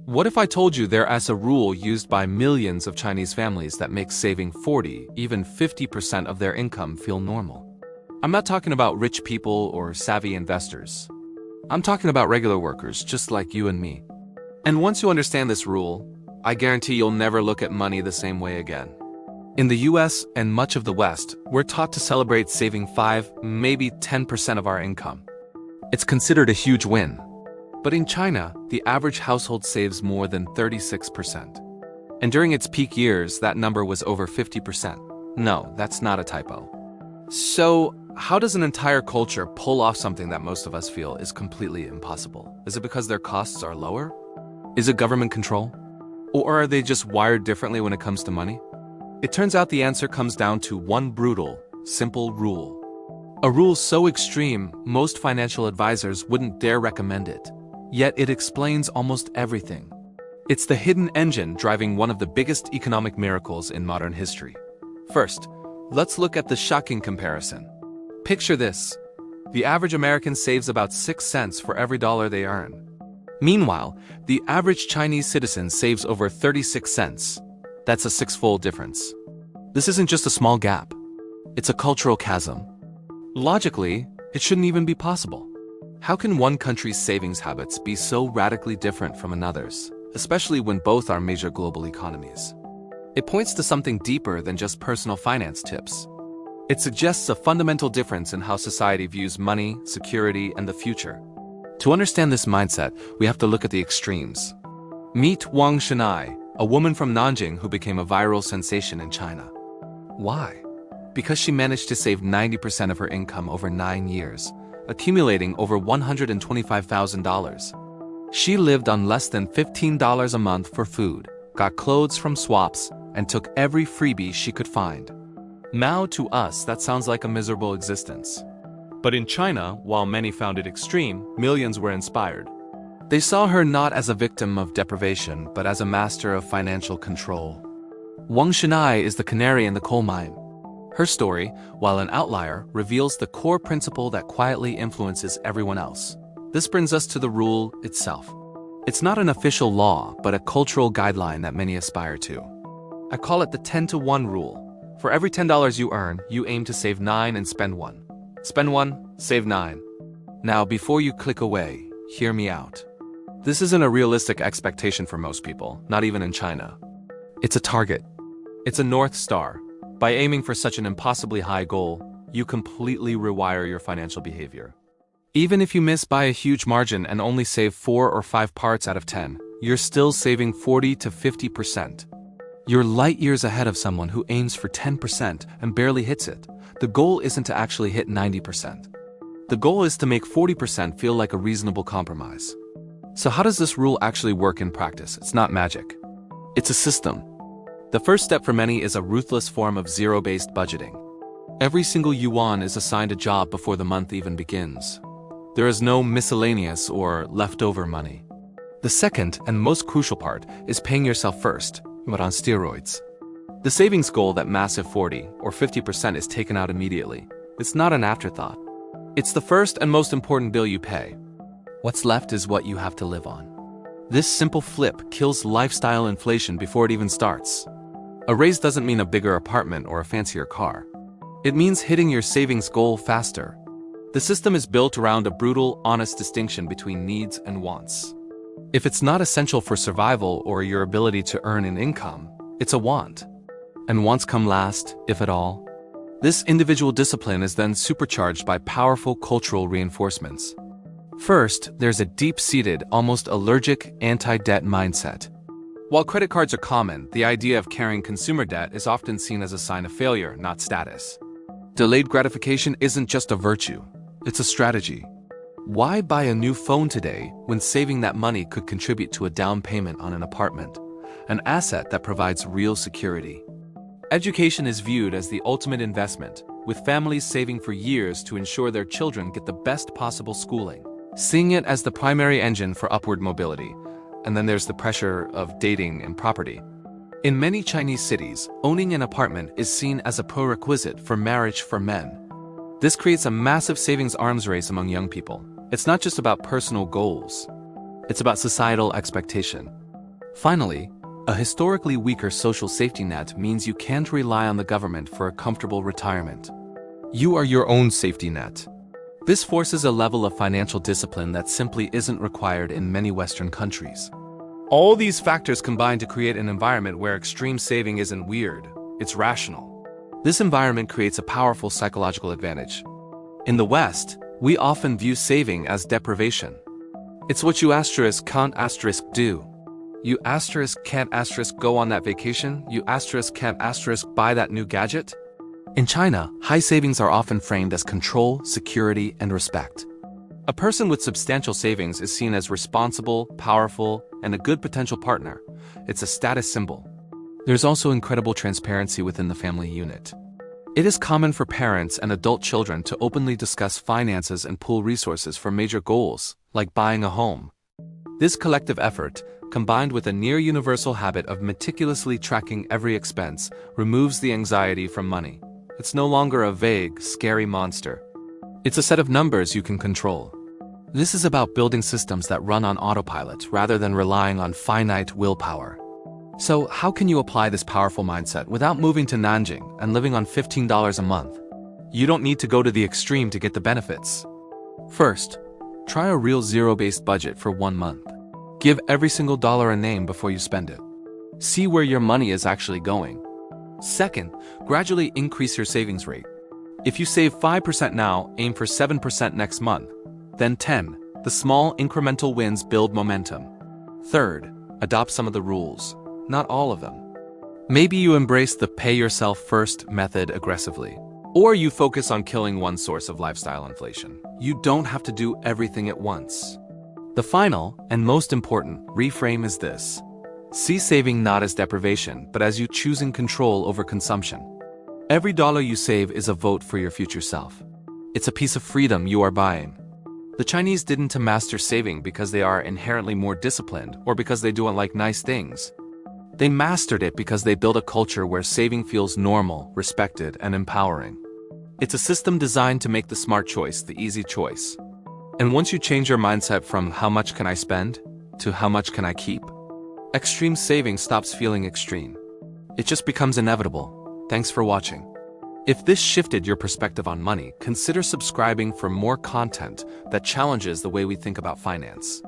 What if I told you there is a rule used by millions of Chinese families that makes saving 40, even 50% of their income feel normal? I'm not talking about rich people or savvy investors. I'm talking about regular workers just like you and me. And once you understand this rule, I guarantee you'll never look at money the same way again. In the US and much of the West, we're taught to celebrate saving 5, maybe 10% of our income. It's considered a huge win. But in China, the average household saves more than 36%. And during its peak years, that number was over 50%. No, that's not a typo. So, how does an entire culture pull off something that most of us feel is completely impossible? Is it because their costs are lower? Is it government control? Or are they just wired differently when it comes to money? It turns out the answer comes down to one brutal, simple rule. A rule so extreme, most financial advisors wouldn't dare recommend it. Yet it explains almost everything. It's the hidden engine driving one of the biggest economic miracles in modern history. First, let's look at the shocking comparison. Picture this. The average American saves about 6 cents for every dollar they earn. Meanwhile, the average Chinese citizen saves over 36 cents. That's a six-fold difference. This isn't just a small gap. It's a cultural chasm. Logically, it shouldn't even be possible. How can one country's savings habits be so radically different from another's, especially when both are major global economies? It points to something deeper than just personal finance tips. It suggests a fundamental difference in how society views money, security, and the future. To understand this mindset, we have to look at the extremes. Meet Wang Shenai, a woman from Nanjing who became a viral sensation in China. Why? Because she managed to save 90% of her income over 9 years, accumulating over $125,000. She lived on less than $15 a month for food, got clothes from swaps, and took every freebie she could find. Now to us, that sounds like a miserable existence. But in China, while many found it extreme, millions were inspired. They saw her not as a victim of deprivation, but as a master of financial control. Wang Shenai is the canary in the coal mine. Her story, while an outlier, reveals the core principle that quietly influences everyone else. This brings us to the rule itself. It's not an official law, but a cultural guideline that many aspire to. I call it the 10-to-1 rule. For every $10 you earn, you aim to save 9 and spend 1. Spend 1, save 9. Now, before you click away, hear me out. This isn't a realistic expectation for most people, not even in China. It's a target. It's a North Star. By aiming for such an impossibly high goal, you completely rewire your financial behavior. Even if you miss by a huge margin and only save 4 or 5 parts out of 10, you're still saving 40 to 50%. You're light years ahead of someone who aims for 10% and barely hits it. The goal isn't to actually hit 90%. The goal is to make 40% feel like a reasonable compromise. So how does this rule actually work in practice? It's not magic. It's a system. The first step for many is a ruthless form of zero-based budgeting. Every single yuan is assigned a job before the month even begins. There is no miscellaneous or leftover money. The second and most crucial part is paying yourself first, but on steroids. The savings goal, that massive 40 or 50%, is taken out immediately. It's not an afterthought. It's the first and most important bill you pay. What's left is what you have to live on. This simple flip kills lifestyle inflation before it even starts. A raise doesn't mean a bigger apartment or a fancier car. It means hitting your savings goal faster. The system is built around a brutal, honest distinction between needs and wants. If it's not essential for survival or your ability to earn an income, it's a want. And wants come last, if at all. This individual discipline is then supercharged by powerful cultural reinforcements. First, there's a deep-seated, almost allergic, anti-debt mindset. While credit cards are common, the idea of carrying consumer debt is often seen as a sign of failure, not status. Delayed gratification isn't just a virtue, it's a strategy. Why buy a new phone today when saving that money could contribute to a down payment on an apartment, an asset that provides real security? Education is viewed as the ultimate investment, with families saving for years to ensure their children get the best possible schooling, seeing it as the primary engine for upward mobility. And then there's the pressure of dating and property. In many Chinese cities, owning an apartment is seen as a prerequisite for marriage for men. This creates a massive savings arms race among young people. It's not just about personal goals. It's about societal expectation. Finally, a historically weaker social safety net means you can't rely on the government for a comfortable retirement. You are your own safety net. This forces a level of financial discipline that simply isn't required in many Western countries. All these factors combine to create an environment where extreme saving isn't weird, it's rational. This environment creates a powerful psychological advantage. In the West, we often view saving as deprivation. It's what you can't do. You can't go on that vacation. You can't buy that new gadget. In China, high savings are often framed as control, security, and respect. A person with substantial savings is seen as responsible, powerful, and a good potential partner. It's a status symbol. There's also incredible transparency within the family unit. It is common for parents and adult children to openly discuss finances and pool resources for major goals, like buying a home. This collective effort, combined with a near-universal habit of meticulously tracking every expense, removes the anxiety from money. It's no longer a vague, scary monster. It's a set of numbers you can control. This is about building systems that run on autopilot rather than relying on finite willpower. So, how can you apply this powerful mindset without moving to Nanjing and living on $15 a month? You don't need to go to the extreme to get the benefits. First, try a real zero-based budget for 1 month. Give every single dollar a name before you spend it. See where your money is actually going. Second, gradually increase your savings rate. If you save 5% now, aim for 7% next month. Then 10. The small incremental wins build momentum. Third, adopt some of the rules. Not all of them. Maybe you embrace the pay yourself first method aggressively. Or you focus on killing one source of lifestyle inflation. You don't have to do everything at once. The final, and most important, reframe is this. See saving not as deprivation, but as you choosing control over consumption. Every dollar you save is a vote for your future self. It's a piece of freedom you are buying. The Chinese didn't master saving because they are inherently more disciplined or because they don't like nice things. They mastered it because they built a culture where saving feels normal, respected, and empowering. It's a system designed to make the smart choice the easy choice. And once you change your mindset from how much can I spend to how much can I keep, extreme saving stops feeling extreme. It just becomes inevitable. Thanks for watching. If this shifted your perspective on money, consider subscribing for more content that challenges the way we think about finance.